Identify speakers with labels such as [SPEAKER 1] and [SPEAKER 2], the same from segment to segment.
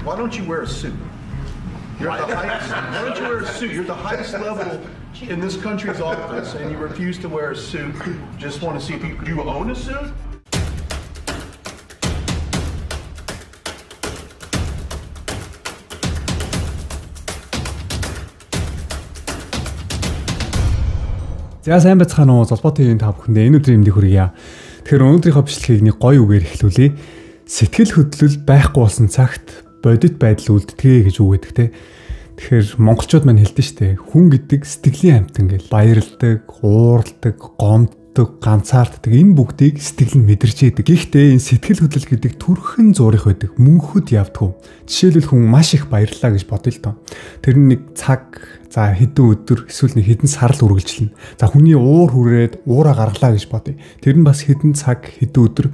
[SPEAKER 1] Why don't you wear a suit? You're at the highest. Why don't you wear a suit? You're the highest level in this country's office, and you refuse to wear a suit. Just want to see if you do you own a suit?
[SPEAKER 2] За сайн байцгаана уу Золбот TV-ийн та бүхэндээ энэ өдрийн мэндийг хүргье. Тэгэхээр өнөөдрийнхөө бичлэгийг нэг гоё үгээр эхлүүлье. Сэтгэл хөдлөл байхгүй болсон цагт бодит байдал үлддэгэ гэж үг гэдэг те. Тэгэхээр монголчууд маань хэлдэг шүү дээ. Хүн гэдэг сэтгэлийн амьтан гэл баярлдаг, уурладаг, гомддог, ганцаарддаг энэ бүгдийг сэтгэл нь мэдэрч идэг. Гэхдээ энэ сэтгэл хөдлөл гэдэг төрхөн зурих байдаг. Мөнхөд явдаггүй. Жишээлбэл хүн маш их баярлаа гэж бодъё л доо. Тэр нэг цаг за хэдэн өдөр эсвэл нэг хэдэн сар л үргэлжилнэ. За хүний уур хүрээд уураа гаргалаа гэж бодъё. Тэр нь бас хэдэн цаг хэдэн өдөр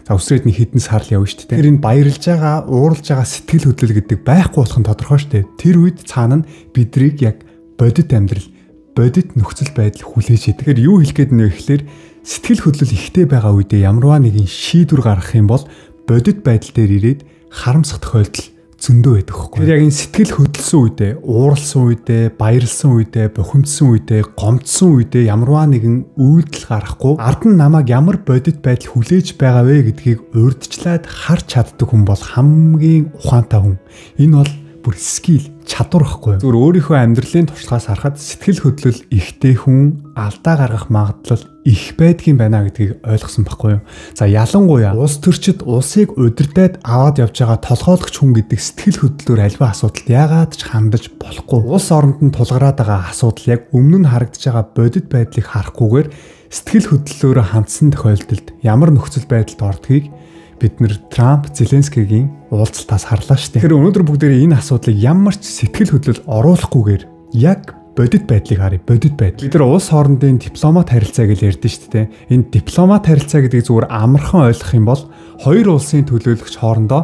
[SPEAKER 2] за өсрээд нэг хэдэн сар л явна шүү дээ. Тэр энэ баярлж байгаа, ууралж байгаа сэтгэл хөдлөл гэдэг байхгүй болох нь тодорхой шүү дээ. Тэр үед цаана нь бидрийг яг бодит амьдрал, бодит нөхцөл байдал хүлээж идэг. Тэгэхээр юу хэлэх гээд нэ гэхэлэр сэтгэл хөдлөл ихтэй байгаа үедээ ямарваа нэгэн шийдвэр гаргах юм бол бодит байдал дээр ирээд харамсах тохиолдол зөндөө байдаг хөхгүй. Тэр яг энэ сэтгэл хөдлсөн үедээ, ууралсан үедээ, баярлсан үедээ, бухимдсан үедээ, гомдсон үедээ ямарваа нэгэн үйлдэл гарахгүй ард нь намайг ямар бодит байдал хүлээж байгаа вэ гэдгийг урьдчилаад харж чаддаг хүн бол хамгийн ухаантай хүн. Энэ бол бүр скил, чадвар байхгүй. Зүгээр өөрийнхөө амьдралын туршлагаас харахад сэтгэл хөдлөл ихтэй хүн алдаа гаргах магадлал их байдгийн байна гэдгийг ойлгосон байхгүй юу. За ялангуяа улс төрчид улсыг удирдаад аваад явж байгаа толгойлогч хүн гэдэг сэтгэл хөдлөлөөр альва асуудалд яагаад ч хандаж болохгүй. Улс оронд нь тулгараад байгаа асуудал яг өмнө нь харагдаж байгаа бодит байдлыг харахгүйгээр сэтгэл хөдлөлөөрөө хандсан тохиолдолд ямар нөхцөл байдалд ордгийг бид нэр Трамп, Зеленскигийн уулзалтаас харлаа шүү дээ. Тэгэхээр өнөөдөр бүгдээрээ энэ асуудлыг ямар ч сэтгэл хөдлөл оруулахгүйгээр яг бодит байдлыг харъя. Бодит байдал. Бид нар улс хоорондын дипломат харилцаа гэж ярьдэн шүү дээ. Энэ дипломат харилцаа гэдэг зүгээр амархан ойлгох юм бол хоёр улсын төлөөлөгч хоорондоо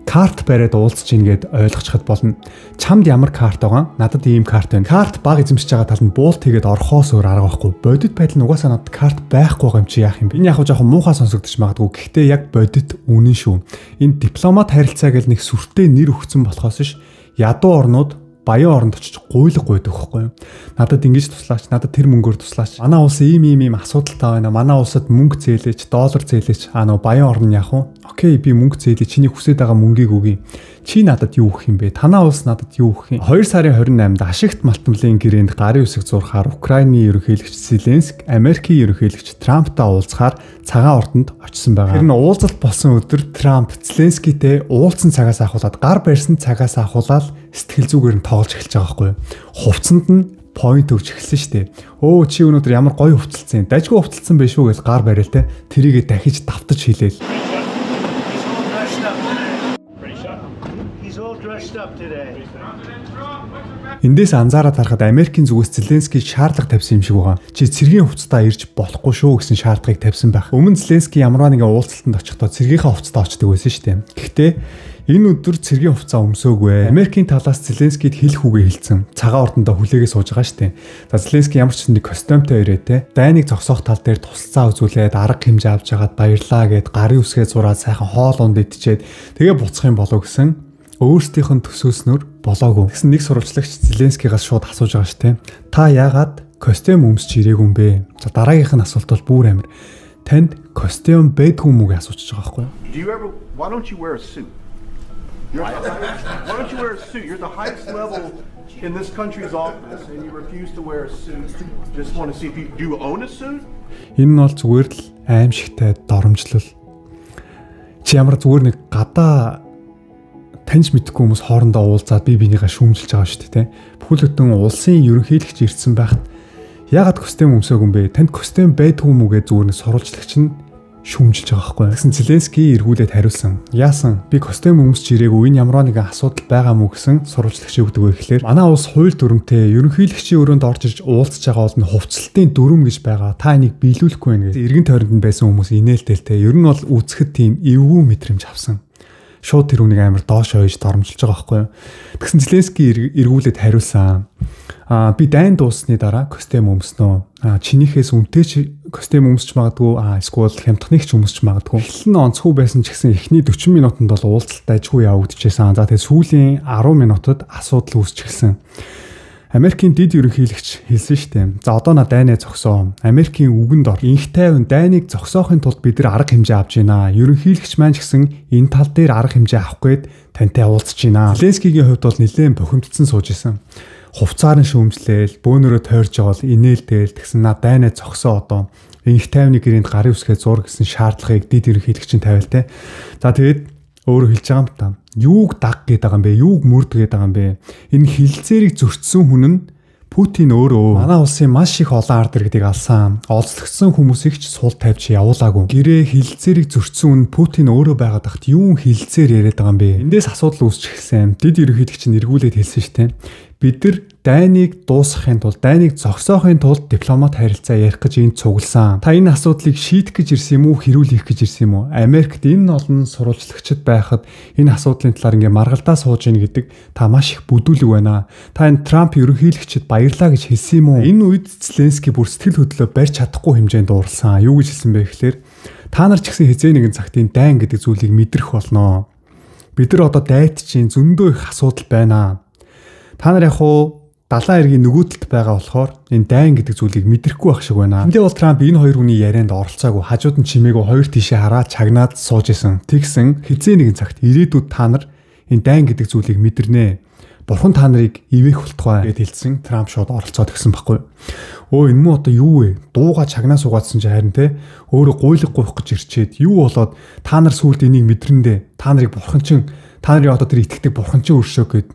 [SPEAKER 2] карт бариад уулзж ийн гэд ойлгочиход болно. Чамд ямар карт байгаа? Надад ийм карт байна. Карт баг эзэмшиж байгаа тал нь буулт хийгээд орхоос өөр арга байхгүй. Бодит байдал нь угаасаа надад карт байхгүй байгаа юм чи яах юм бэ? Энэ яг жоохон муухай сонсогдож магадгүй. Гэхдээ яг бодит үнэн шүү. Энэ дипломат харилцаа гэж нэг сүртэй нэр өгсөн болохоос ш ядуу орнууд баян оронд очиж гуйлах гойдог байхгүй юу? Надад ингэж туслаач, надад тэр мөнгөөр туслаач. Манай улс ийм асуудалтай байна. Манай улсад мөнгө зээлээч, доллар зээлээч. Нөгөө баян орн нь яах вэ? Окей, би мөнгө зээлээ. Чиний хүсэж байгаа мөнгийг өгье. Чи надад юу өгөх юм бэ? Танаа улс надад юу өгөх юм? 2 сарын 28-нд Ашигт Малтмлын гэрээнд гарын үсэг зурхаар Украины ерөнхийлөгч Зеленск, Америкийн ерөнхийлөгч Трамптай уулзахаар цагаан ордонд очсон байгаа. Тэр нь уулзалт болсон өдөр Трамп Зеленскитэй уулзсан цагаас ахуулаад гар барьсан цагаас ахуулаад сэтгэл зүгээр нь тоглож эхэлж байгаа байхгүй юу? Хувцсанд нь point өгч эхэлсэн шүү дээ. Өө чи өнөөдөр ямар гоё хувцалсан юм. Дажгүй хувцалсан байх шүү гэж гар барил те. Тэрийгэ дахиж давтаж хэлээл. Эндээс анзаараад харахад Америкийн зүгээс Зеленский шаардлага тавьсан юм шиг байгаа. Чи цэргийн хувцастаа ирж болохгүй шүү гэсэн шаардлагыг тавьсан байх. Өмнө Зеленский ямарваа нэгэн уулзалтанд очихдоо цэргийнхаа хувцастаа очдог байсан шүү дээ. Гэхдээ энэ өдөр цэргийн хувцас өмсөөгүй. Америкийн талаас Зеленскийд хэлэх үгээ хэлсэн. Цагаан ордондоо хүлээгээ сууж байгаа шүү дээ. За Зеленский ямар ч нэг костюмтай ирээ те. Дайныг зогсоох тал дээр тусалцаа үзүүлээд арга хэмжээ авч яагаад баярлаа гэд гарын үсгээ зураад сайхан хоол унд идчихэд тэгээ буцах юм болов гэсэн өөрсдийнх нь төсөөснөр болоогүй. Тэгсэн нэг сурвалжлагч Зеленскийгаас шууд асууж байгаа шүү те. Та яагаад костюм өмсч ирээгүй юм бэ? За дараагийнх нь асуулт бол бүр амир. Танд костюм байдгүй мүү гэж асууж байгаа байхгүй юу?
[SPEAKER 1] Why don't you wear a suit? Why don't you wear a suit? You're the highest level in this country's office, and you refuse to wear a suit. Just want to see if you do own a suit.
[SPEAKER 2] Энэ нь бол зүгээр л аимшигтай доромжлол. Чи ямар зүгээр нэг гадаа таньж мэдхгүй хүмүүс хоорондоо уулзаад бие бинийгаа шүүмжилж байгаа шүү дээ. Бүхэл бүтэн улсын ерөнхийлөгч ирсэн байхад яагаад костюм өмсөөг юм бэ? Танд костюм байдгүй мүү гэж зүгээр нэг сурвалжлагч нь шүүмжилж байгаа байхгүй. Гэсэн Зеленский эргүүлээд хариулсан. Яасан? Би костюм өмсч ирээгүй. Энэ ямарваа нэгэн асуудал байгаа мүү гэсэн сурвалжлагч өгдөг вэ гэхлээр манай улс хууль дүрмтэй ерөнхийлөгчийн өрөөнд орж ирж уулзж байгаа бол хувцлалтын дүрм гэж байгаа. Та энийг биелүүлэхгүй байх гэж эргэн тойронд нь байсан хүмүүс инээлдэлтэй. Ер нь бол үүсгэхэд тийм эвгүй мэдрэмж авсан. шууд тэр үнийг амар доош ойж доромжилж байгаа байхгүй юу. Тэгсэн Зеленский эргүүлээд хариулсан. Би дайн дуусны дараа костюм өмснөө. Чинийхээс үнэтэй костюм өмсч магадгүй эсвэл хямдхныг ч өмсч магадгүй. Эхлэн онцгүй байсан ч гэсэн эхний 40 минутанд бол уулзалт ажгүй явагдчихсан. За тэгээд сүүлийн 10 минутад асуудал үүсчихсэн. Америкийн дид ерөнхийлөгч хэлсэн шүү дээ. За одоо на дайнаа зогсоо. Америкийн үгэнд ор. Инх тайван дайныг зогсоохын тулд бид нар арга хэмжээ авч байна. Ерөнхийлөгч маань ч гэсэн энэ тал дээр арга хэмжээ авах гээд тантай уулзж байна. Зеленскийгийн хувьд бол нэлээд бохимдсон сууж исэн. Хувцаар нь шүүмжлээл, бөөнөрөө тойрж байгаа бол инээлдээл тэгсэн на дайнаа зогсоо одоо. Инх тайвны гэрээнд гарын үсгээ зур гэсэн шаардлагыг дид ерөнхийлөгч нь тавиал те. За тэгээд өөрөө хэлж байгаа юм та. Юуг даг гээд байгаа юм бэ? Юуг мөрд гээд байгаа юм бэ? Энэ хилцээрийг зөрчсөн хүн нь Путин өөрөө. Манай улсын маш их олон ард иргэдийг алсан. Олзлогдсон хүмүүсийг ч сул тавьж явуулаагүй. Гэрээ хилцээрийг зөрчсөн хүн Путин өөрөө байгаад тахт юун хилцээр яриад байгаа юм бэ? Эндээс асуудал үүсчихсэн. Дид ерөнхийлөгч нь эргүүлээд хэлсэн шүү дээ. Бид нар дайныг дуусгахын тулд, дайныг зогсоохын тулд дипломат харилцаа ярих гэж энд цугласан. Та энэ асуудлыг шийдэх гэж ирсэн юм уу, хэрүүлэх гэж ирсэн юм уу? Америкт энэ олон сурвалжлагчид байхад энэ асуудлын талаар ингээ маргалдаа сууж ийн гэдэг та маш их бүдүүлэг байна. Та энэ Трамп ерөнхийлөгчд баярлаа гэж хэлсэн юм уу? Энэ үед Зеленский бүр сэтгэл хөдлөө барьж чадахгүй хэмжээнд уурлсан. Юу гэж хэлсэн бэ гэхээр та нар ч гэсэн хизээ нэгэн цагт энэ дайн гэдэг зүйлийг мэдрэх болноо. Бид нар одоо дайд чинь зөндөө их асуудал байна. Та нар яг хуу далайн эргийн нөгөө талд байгаа болохоор энэ дайн гэдэг зүйлийг мэдрэхгүй байх шиг байна. Эндээ бол Трамп энэ хоёр хүний ярианд оролцоогүй, хажууд нь чимээгүй хоёр тишээ хараад чагнаад сууж исэн. Тэгсэн хизээ нэгэн цагт ирээдүйд та нар энэ дайн гэдэг зүйлийг мэдэрнэ. Бурхан та нарыг ивэх болтугай гэд хэлсэн. Трамп шууд оролцоод гисэн байхгүй. Өө энэ муу одоо юу вэ? Дууга чагнаа суугаадсан чи харин те өөрөө гуйлаг гуйх гэж ирчээд юу болоод та нар сүлд энийг мэдрэндээ та нарыг бурхан чин та нарын одоо тэр итгэдэг бурхан чин өршөө гэд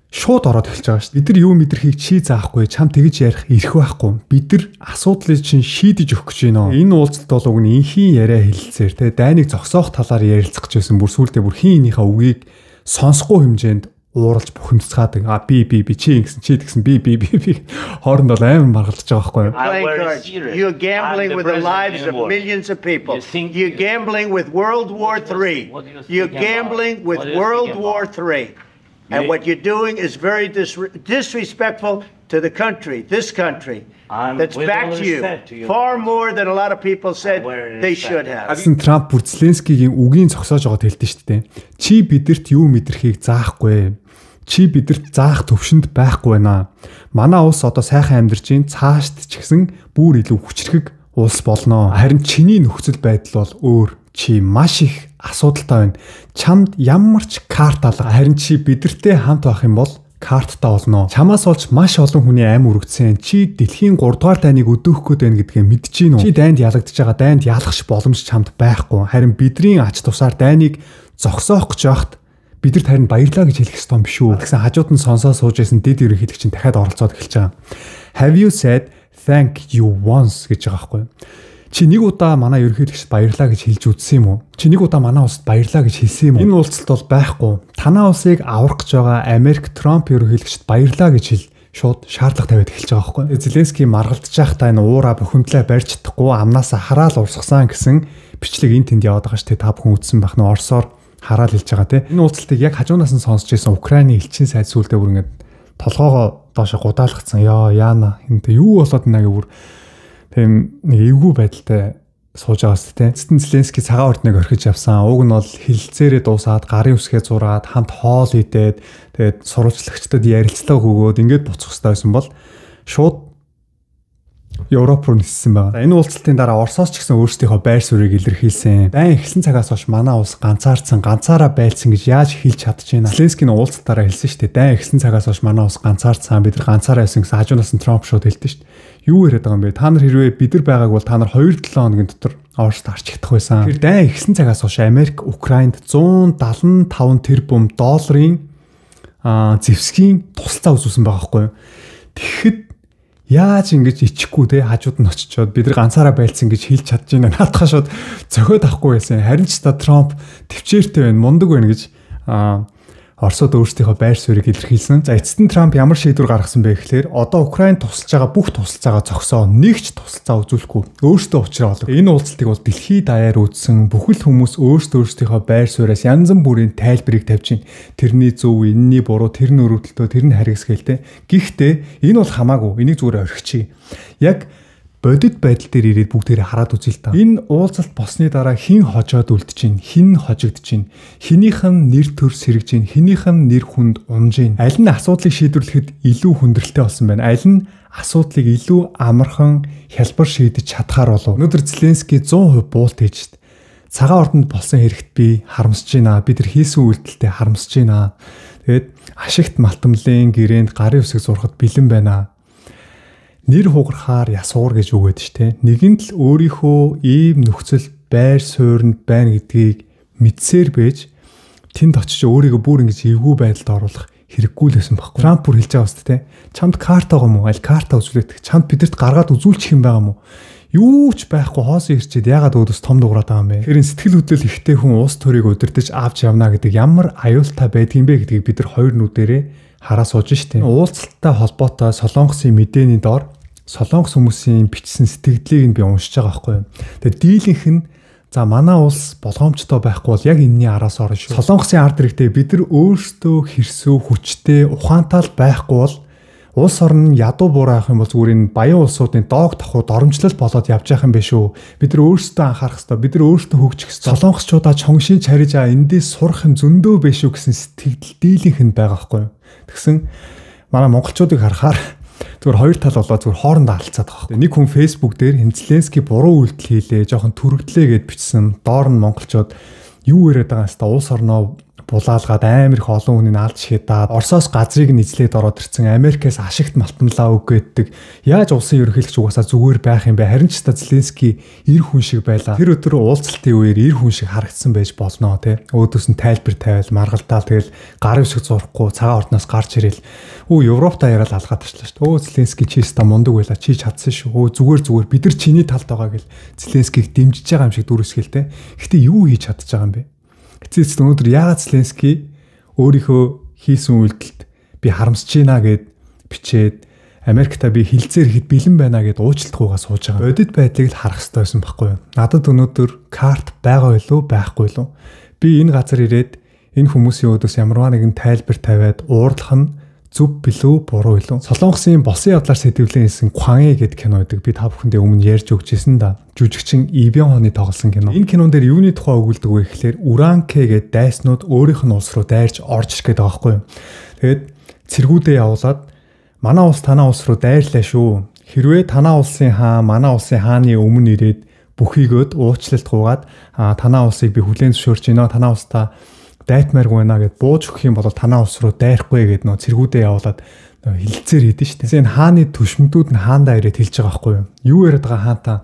[SPEAKER 2] шууд ороод эхэлж байгаа шүү дээ. Бид нар юу мэдрэхийг чи заахгүй, чам тэгж ярих ирэх байхгүй. Бид нар асуудлыг чинь шийдэж өгөх гэж байна. Энэ уулзалт бол уг нь инхийн яриа хэлэлцээр те дайныг зогсоох талаар ярилцах гэж байсан. Бүр сүулдэ бүр хинийхээ үгийг сонсохгүй хэмжээнд ууралж бухимдцаад би чи ингэсэн чи тэгсэн би хоорондоо амар маргалдаж байгаа байхгүй.
[SPEAKER 3] You're gambling with the lives of millions of people. You're gambling with World War III. You're gambling with World War III. And what you're doing is very disrespectful to the country, this country, that's backed you far more than a lot of people said they should have.
[SPEAKER 2] Трамп бүр Зеленскийгийн үгийн зогсоож байгааг хэлдэг шүү дээ. Чи бидэрт юу мэдрэхийг заахгүй. Чи бидэрт заах төвшөнд байхгүй байна. Манай улс одоо сайхан амьдарч ийн цаашд ч гэсэн бүр илүү хүчрхэг улс болно. Харин чиний нөхцөл байдал бол өөр. Чи маш их асуудалтай байна. Чамд ямар ч карт алга. Харин чи бидэртэй хамт байх юм бол карттай болно. Чамаас олж маш олон хүний ам үргэцсэн. Чи дэлхийн 3 дугаар дайныг өдөөх гээд байна гэдгээ мэдэж гин үү? Чи дайнд ялагдж байгаа дайнд ялах боломж чамд байхгүй. Харин бидний ач тусаар дайныг зогсоох гэж байхад бидэрт харин баярлаа гэж хэлэх ёстой юм биш үү? Тэгсэн хажууд нь сонсоо сууж байсан дэд ерөнхийлөгч чинь дахиад оролцоод эхэлж байгаа. Have you said thank you once гэж байгаа байхгүй. Чи нэг удаа манай ерөнхийлөгчд баярлаа гэж хэлж үзсэн юм уу? Чи нэг удаа манай улсад баярлаа гэж хэлсэн юм уу? Энэ уулзалт бол байхгүй. Танаа улсыг аврах гэж байгаа Америк Трамп ерөнхийлөгчд баярлаа гэж хэл шууд шаардлага тавиад эхэлж байгаа байхгүй. Зеленский маргалдаж байхдаа энэ уура бухимдлаа барьж чадахгүй амнаасаа хараал урсгасан гэсэн бичлэг энэ тэнд яваад байгаа шүү дээ. Та бүхэн үзсэн байх нь Оросоор хараал хэлж байгаа тийм. Энэ уулзалтыг яг хажуунаас нь сонсч байсан Украины элчин сайд сүлдээ бүр ингээд толгоогоо доошо гудаалгацсан. Яана энэ юу болоод наа гэвэр тийм нэг эвгүй байдалтай сууж байгаа шүү дээ. Эцэст нь Зеленский цагаан ордныг орхиж явсан. Уг нь бол хилцээрээ дуусаад гарын үсгээ зураад хамт хоол идээд тэгээд сурвалжлагчдад ярилцлага өгөөд ингээд буцах хэрэгтэй байсан бол шууд Европ руу ниссэн байгаа. Энэ уулзалтын дараа Оросоос ч гэсэн өөрсдийнхөө байр суурийг илэрхийлсэн. Дайн эхэлсэн цагаас хойш манай улс ганцаарцсан, ганцаараа байлцсан гэж яаж хэлж чадчихэна. Зеленскийн уулзалтаараа хэлсэн шүү дээ. Дайн эхэлсэн цагаас хойш манай улс ганцаарцсан, бид нар ганцаараа байсан гэсэн хажуунаас нь Трамп шууд хэлдэг шүү дээ. Юу яриад байгаа юм бэ? Та нар хэрвээ бид нар байгааг бол та нар 2-7 хоногийн дотор Оросд арчигдах байсан. Тэр дайн эхэлсэн цагаас хойш Америк Украинд 175 тэрбум долларын зэвсгийн тусалцаа үзүүлсэн байгаа байхгүй юу? Тэгэхэд яаж ингэж ичихгүй те хажууд нь очичоод бид нар ганцаараа байлцсан гэж хэлж чадж байна. Наадхаа шууд зөхиод авахгүй байсан. Харин ч та Трамп төвчээртэй байна, мундаг байна гэж Оросод өөрсдийнхөө байр суурийг илэрхийлсэн. За эцэст нь Трамп ямар шийдвэр гаргасан бэ гэхээр одоо Украинд тусалж байгаа бүх тусалцаагаа зогсоо, нэг ч тусалцаа үзүүлэхгүй. Өөрсдөө учраа олох. Энэ уулзалтыг бол дэлхийд даяар үзсэн бүхэл хүмүүс өөрсдийнхөө байр сууриас янз бүрийн тайлбарыг тавьж байна. Тэрний зөв, энэний буруу, тэр нь өрөвдөлтөө, тэр нь харгисгэлтэй. Гэхдээ энэ бол хамаагүй. Энийг зүгээр орхичих. Яг бодит байдал дээр ирээд бүгдээрээ хараад үзье л та. Энэ уулзалт босны дараа хэн хожоод үлдэж чинь, хэн хожигдож чинь, хэнийх нь нэр төр сэргэж чинь, хэнийх нь нэр хүнд унж чинь. Аль нь асуудлыг шийдвэрлэхэд илүү хүндрэлтэй болсон байна. Аль нь асуудлыг илүү амархан хялбар шийдэж чадхаар болов. Өнөөдөр Зеленский 100% буулт хийж шít. Цагаан ордонд болсон хэрэгт би харамсаж байна. Бид нар хийсэн үйлдэлтэй харамсаж байна. Тэгээд ашигт малтамлын гэрээнд гарын үсэг зурхад бэлэн байна. Нэр хугарахаар ясуур гэж үгээд штэ. Нэгэнт л өөрийнхөө ийм нөхцөл байр суурьнд байна гэдгийг мэдсээр байж тэнд очиж өөрийгөө бүр ингэж эвгүй байдалд оруулах хэрэггүй л байсан байхгүй. Трамп бүр хэлж байгаа үст те. Чамд карт байгаа мó? Аль карта үзүүлээд чамд бидэрт гаргаад үзүүлчих юм байгаа мó? Юу ч байхгүй хоосон ирчээд ягаад өөдөөс том дуурайд байгаа юм бэ? Тэгэхээр сэтгэл хөдлөл ихтэй хүн уус төрийг удирдах авч явна гэдэг ямар аюултай байдгийм бэ гэдгийг бид нар хоёр нүдэрээ хараа сууж штэ. Уулзалттай холбоотой Солонгосын мэдээний доор Солонгос хүмүүсийн бичсэн сэтгэлдлийг нь би уншиж байгаа байхгүй юу. Тэгээд дийлэнх нь за манай улс болгоомжтой байхгүй бол яг энэний араас орно шүү. Солонгосын ард иргэдээ бид нар өөрсдөө хэрсүү хүчтэй ухаантай л байхгүй бол улс орн нь ядуу буурах юм бол зүгээр энэ баян улсуудын доог давхуу доромжлол болоод явж байх юм биш үү. Бид нар өөрсдөө анхаарах хэрэгтэй. Бид нар өөрсдөө хөгжих хэрэгтэй. Солонгосчуудаа чонгшин чариж эндээс сурах юм зөндөө биш үү гэсэн сэтгэл дийлэнх нь байгаа байхгүй юу. Тэгсэн манай монголчуудыг харахаар зүгээр хоёр тал болоо зүгээр хоорондоо алцаад байгаа байхгүй. Нэг хүн Facebook дээр Зеленский буруу үйлдэл хийлээ, жоохон түрэгдлээ гэд бичсэн. Доор нь монголчууд юу яриад байгаа юм бэ? Улс орноо булаалгаад амар их олон хүний наалж шидаад Оросоос газрыг нь эзлээд ороод ирсэн. Америкээс ашигт малтамлаа өгөөддөг. Яаж улсын ерөнхийлөгч угаасаа зүгээр байх юм бэ? Харин ч та Зеленский эр хүн шиг байлаа. Тэр өдөр уулзалтын үеэр эр хүн шиг харагдсан байж болно те. Өөдөөс нь тайлбар тавиал, маргалдаал тэгэл гарын үсэг зурхгүй цагаан ордноос гарч ирэл. Европта яриад алгаад ташлаа шүү дээ. Зеленский чи ста мундаг байла. Чи чадсан шүү. Зүгээр бид нар чиний талд байгаа гэл Зеленскийг дэмжиж байгаа юм шиг дүрсгэл те. Гэхдээ юу хийж чадчих байгаа юм бэ? Гэвч өнөөдөр яагаад Зеленский өөрийнхөө хийсэн үйлдэлд би харамсаж байна гэд бичээд Америкта би хилцээр ихэд бэлэн байна гэд уучлалтгүйгаа сууж байгаа. Бодит байдлыг л харах хэрэгтэй байсан байхгүй юу? Надад өнөөдөр карт байгаа юу байхгүй юу? Би энэ газар ирээд энэ хүмүүсийн өөдөөс ямарваа нэгэн тайлбар тавиад уурлах нь зөв билүү буруу билүү? Солонгосын босын явдлаар сэтгвлэн хийсэн Кванэ гэдэг кино гэдэг би та бүхэндээ өмнө ярьж өгчээсэн да. Жүжигчин Ибён Хоны тоглосон кино. Энэ кинон дээр юуны тухай өгүүлдэг вэ гэхээр Уранке гэдэг дайснууд өөрийнх нь улс руу дайрч орж ирэх гэдэг байгаа байхгүй юу. Тэгээд цэргүүдээ явуулаад манай улс танаа улс руу дайрлаа шүү. Хэрвээ танаа улсын хаан манай улсын хааны өмнө ирээд бүхийгөөд уучлалт гуйгаад танаа улсыг би хүлээн зөвшөөрч байна. Танаа улстай дайтмааргүй байна гэд бууж өгөх юм бол танаа улс руу дайрахгүй гэд нөө цэргүүдээ явуулаад хилцээр хийдэж штэ. Тэгээ энэ хааны түшмдүүд нь хаандаа ирээд хэлж байгаа байхгүй юу? Юу яриад байгаа хаантаа?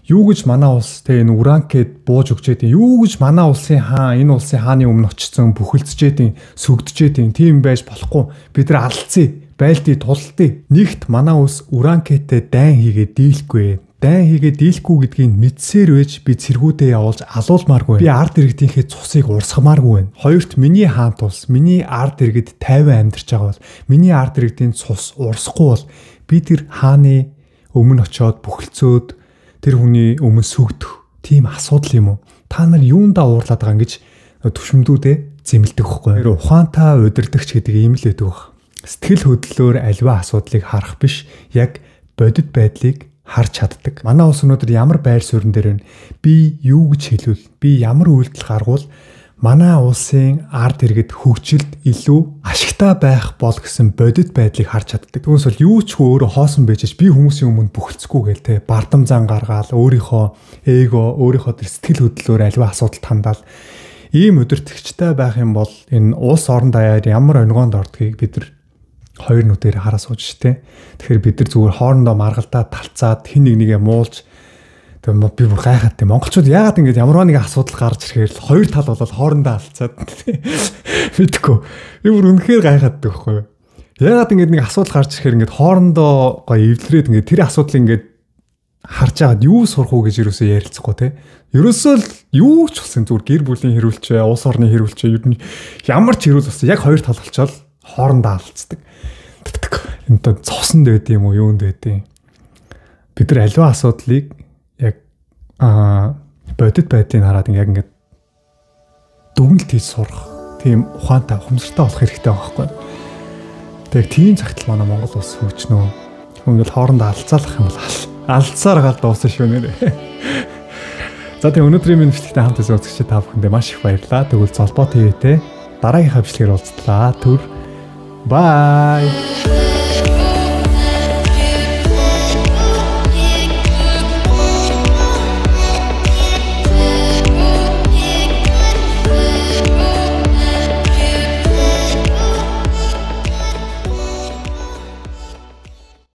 [SPEAKER 2] Юу гэж манай улс те энэ Уранкэд бууж өгчээд юу гэж манай улсын хаан энэ улсын хааны өмнө очсон бүхэлдчээд сүгдэжээд тийм байж болохгүй. Бид нар алдцъя. Байлдыг тулдъя. Нэгт манай улс Уранкэтэй дайн хийгээд дийлэхгүй. Дайн хийгээд дийлэхгүй гэдгийг мэдсээр байж би цэргүүдээ явуулж алуулмааргүй. Би ард иргэдийнхээ цусыг урсгамааргүй байна. Хоёрт миний хаан тус, миний ард иргэд 50 амьдарч байгаа бол миний ард иргэдийн цус урсахгүй бол би тэр хааны өмнө очиод бүхэлцөөд тэр хүний өмнө сүгдэх тийм асуудал юм уу? Та нар юундаа уурлаад байгаа гэж түшмдүүдээ зэмлдэг хөхгүй. Тэр ухаантай удирдахч гэдэг юм л байдаг баг. Сэтгэл хөдлөлөөр аливаа асуудлыг харах биш, яг бодит байдлыг харж чаддаг. Манай улс өнөөдөр ямар байр суурин дээр вэ? Би юу гэж хэлвэл, би ямар үйлдэл гаргуул манай улсын ард иргэд хөгжилд илүү ашигтай байх бол гэсэн бодит байдлыг харж чаддаг. Түүнээс бол юу ч өөрөө хоосон байж би хүмүүсийн өмнө бүхэлцэхгүй гээл те бардам зан гаргаал өөрийнхөө эго, өөрийнхөө тэр сэтгэл хөдлөлөөр аливаа асуудалд хандаал ийм удирдахчтай байх юм бол энэ улс орон даяар ямар онгоонд ордгийг бид нар хоёр нүдээр хараа сууж штэ. Тэгэхээр бид нар зүгээр хоорондоо маргалдаад талцаад хин нэгээ муулж тэгээ би бүр гайхаад тийм монголчууд яагаад ингэж ямарваа нэгэн асуудал гарч ирэхээр л хоёр тал болоод хоорондоо алцаад мэдгүй. Би бүр үнэхээр гайхаад байхгүй юу. Яагаад ингэж нэг асуудал гарч ирэхээр ингэж хоорондоо гоё эвлэрээд ингэж тэр асуудлыг ингэж харж агаад юу сурах уу гэж ерөөсөө ярилцахгүй те. Ерөөсөө л юу ч болсон зүгээр гэр бүлийн хэрүүлчээ, улс орны хэрүүлчээ ер нь ямар ч хэрүүл болсон яг хоёр тал болчоод хоорондоо алдцдаг. Энд цоснд байд юм уу, юунд байдیں۔ Бид нар аливаа асуудлыг яг бодит байдлыг хараад яг ингээд дүгнэлт хийж сурах тийм ухаантай, ухамсартай болох хэрэгтэй байгаа байхгүй. Тэг тийм цагт манай Монгол улс хөгжнөө. Ингээд хоорондоо алцаалах юм бол алдсаар гал дуусна шүү нэрэ. За тэг өнөөдрийн минь бичлэгтээ хамт үзэгч та бүхэндээ маш их баярлалаа. Тэгвэл Золбоо ТV-тэй дараагийнхаа бичлэгээр уулзлаа. Түр бай.